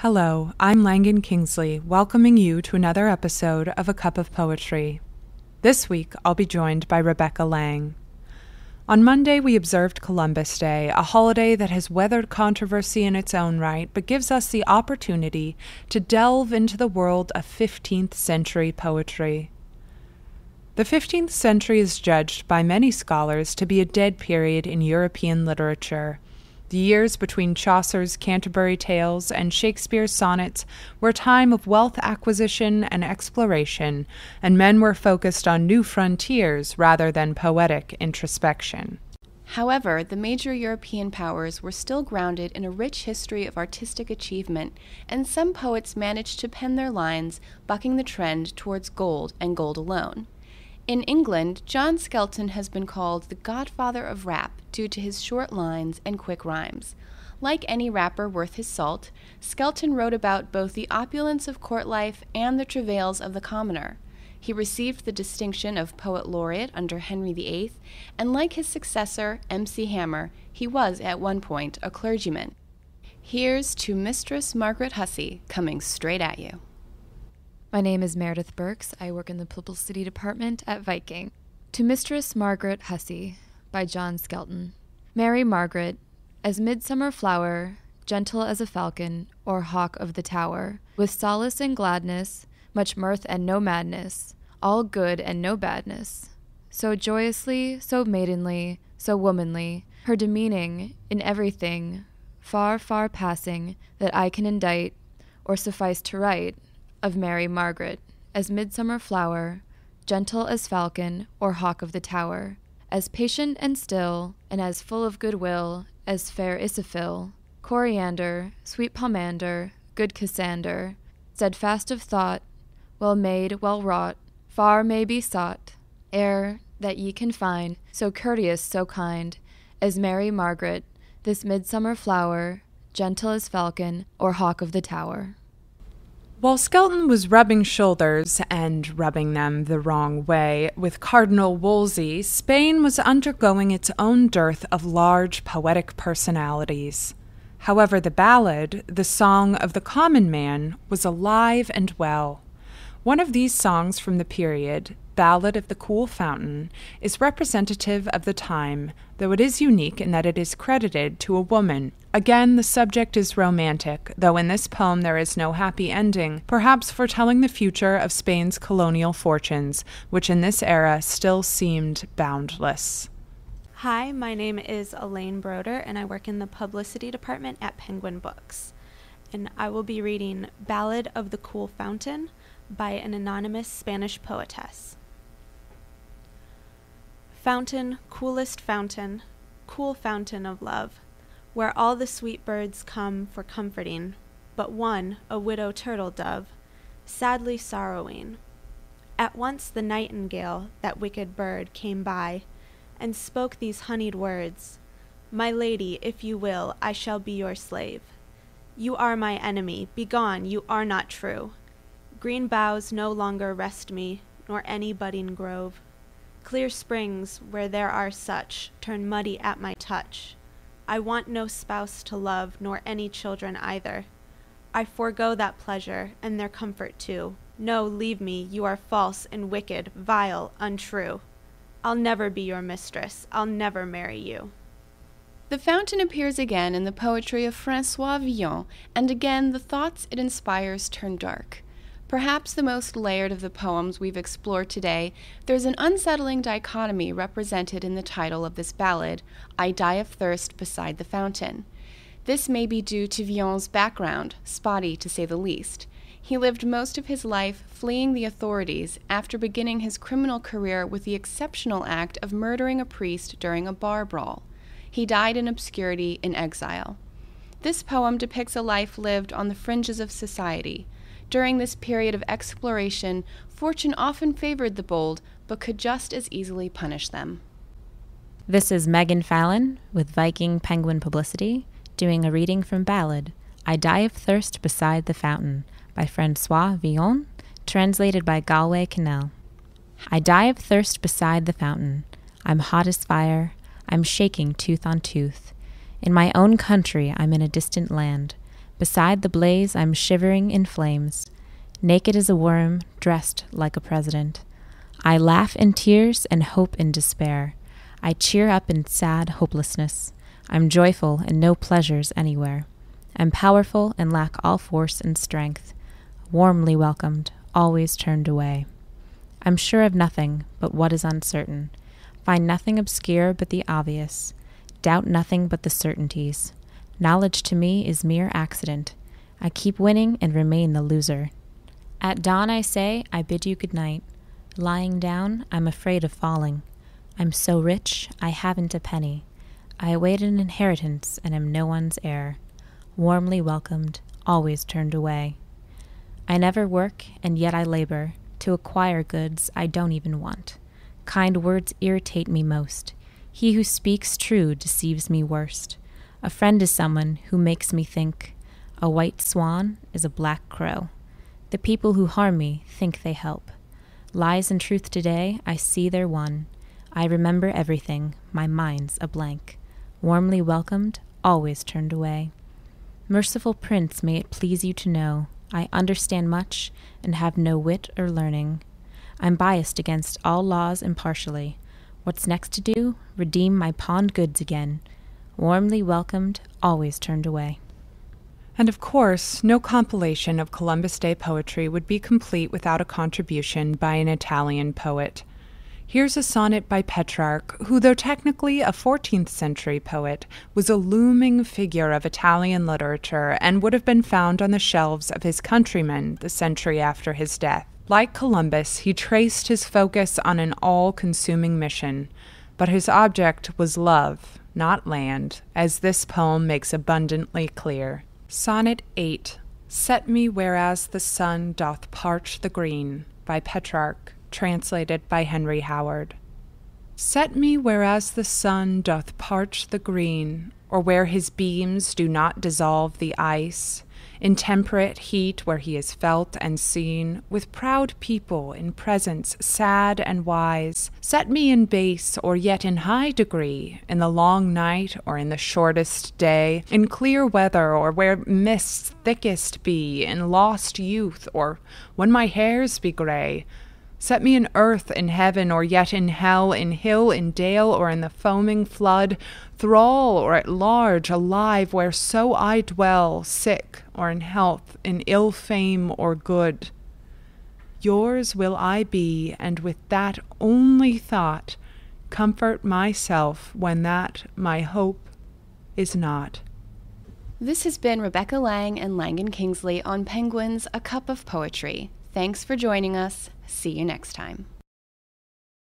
Hello, I'm Langan Kingsley, welcoming you to another episode of A Cup of Poetry. This week, I'll be joined by Rebecca Lang. On Monday, we observed Columbus Day, a holiday that has weathered controversy in its own right, but gives us the opportunity to delve into the world of 15th century poetry. The 15th century is judged by many scholars to be a dead period in European literature. The years between Chaucer's Canterbury Tales and Shakespeare's sonnets were a time of wealth acquisition and exploration, and men were focused on new frontiers rather than poetic introspection. However, the major European powers were still grounded in a rich history of artistic achievement, and some poets managed to pen their lines, bucking the trend towards gold and gold alone. In England, John Skelton has been called the godfather of rap due to his short lines and quick rhymes. Like any rapper worth his salt, Skelton wrote about both the opulence of court life and the travails of the commoner. He received the distinction of Poet Laureate under Henry VIII, and like his successor, MC Hammer, he was at one point a clergyman. Here's to Mistress Margaret Hussey coming straight at you. My name is Meredith Burks. I work in the publicity department at Viking. To Mistress Margaret Hussey by John Skelton. Mary Margaret, as midsummer flower, gentle as a falcon or hawk of the tower, with solace and gladness, much mirth and no madness, all good and no badness. So joyously, so maidenly, so womanly, her demeaning in everything, far, far passing, that I can indite, or suffice to write, of Mary Margaret, as midsummer flower, gentle as falcon or hawk of the tower, as patient and still, and as full of goodwill as fair Isaphil, coriander, sweet pomander, good Cassander, steadfast of thought, well made, well wrought, far may be sought, ere that ye can find, so courteous, so kind, as Mary Margaret, this midsummer flower, gentle as falcon or hawk of the tower. While Skelton was rubbing shoulders, and rubbing them the wrong way, with Cardinal Wolsey, Spain was undergoing its own dearth of large poetic personalities. However, the ballad, the song of the common man, was alive and well. One of these songs from the period, Ballad of the Cool Fountain, is representative of the time, though it is unique in that it is credited to a woman. Again, the subject is romantic, though in this poem there is no happy ending, perhaps foretelling the future of Spain's colonial fortunes, which in this era still seemed boundless. Hi, my name is Elaine Broder, and I work in the publicity department at Penguin Books. And I will be reading Ballad of the Cool Fountain by an anonymous Spanish poetess. Fountain, coolest fountain, cool fountain of love, where all the sweet birds come for comforting, but one, a widow turtle dove, sadly sorrowing. At once the nightingale, that wicked bird, came by, and spoke these honeyed words, My lady, if you will, I shall be your slave. You are my enemy, begone, you are not true. Green boughs no longer rest me, nor any budding grove. Clear springs, where there are such, turn muddy at my touch. I want no spouse to love, nor any children either. I forego that pleasure, and their comfort too. No, leave me, you are false and wicked, vile, untrue. I'll never be your mistress, I'll never marry you. The fountain appears again in the poetry of François Villon, and again the thoughts it inspires turn dark. Perhaps the most layered of the poems we've explored today, there's an unsettling dichotomy represented in the title of this ballad, I Die of Thirst Beside the Fountain. This may be due to Villon's background, spotty to say the least. He lived most of his life fleeing the authorities after beginning his criminal career with the exceptional act of murdering a priest during a bar brawl. He died in obscurity in exile. This poem depicts a life lived on the fringes of society. During this period of exploration, fortune often favored the bold, but could just as easily punish them. This is Megan Fallon with Viking Penguin Publicity, doing a reading from Ballad, I Die of Thirst Beside the Fountain, by François Villon, translated by Galway Cannell. I die of thirst beside the fountain. I'm hot as fire. I'm shaking tooth on tooth. In my own country, I'm in a distant land. Beside the blaze I'm shivering in flames, naked as a worm, dressed like a president. I laugh in tears and hope in despair. I cheer up in sad hopelessness. I'm joyful and no pleasures anywhere. I'm powerful and lack all force and strength. Warmly welcomed, always turned away. I'm sure of nothing but what is uncertain. Find nothing obscure but the obvious. Doubt nothing but the certainties. Knowledge to me is mere accident. I keep winning and remain the loser. At dawn I say, I bid you good night. Lying down, I'm afraid of falling. I'm so rich, I haven't a penny. I await an inheritance and am no one's heir. Warmly welcomed, always turned away. I never work, and yet I labor to acquire goods I don't even want. Kind words irritate me most. He who speaks true deceives me worst. A friend is someone who makes me think. A white swan is a black crow. The people who harm me think they help. Lies and truth today, I see they're one. I remember everything, my mind's a blank. Warmly welcomed, always turned away. Merciful Prince, may it please you to know, I understand much and have no wit or learning. I'm biased against all laws impartially. What's next to do? Redeem my pawned goods again. Warmly welcomed, always turned away. And of course, no compilation of Columbus Day poetry would be complete without a contribution by an Italian poet. Here's a sonnet by Petrarch, who, though technically a 14th century poet, was a looming figure of Italian literature and would have been found on the shelves of his countrymen the century after his death. Like Columbus, he traced his focus on an all-consuming mission, but his object was love, not land, as this poem makes abundantly clear. Sonnet 8. Set me whereas the sun doth parch the green, by Petrarch, translated by Henry Howard. Set me whereas the sun doth parch the green, or where his beams do not dissolve the ice, in temperate heat where he is felt and seen, with proud people in presence sad and wise. Set me in base or yet in high degree, in the long night or in the shortest day, in clear weather or where mists thickest be, in lost youth or when my hairs be grey. Set me in earth, in heaven, or yet in hell, in hill, in dale, or in the foaming flood, thrall or at large, alive, whereso I dwell, sick or in health, in ill fame or good. Yours will I be, and with that only thought, comfort myself when that my hope is not. This has been Rebecca Lang and Langan Kingsley on Penguin's A Cup of Poetry. Thanks for joining us. See you next time.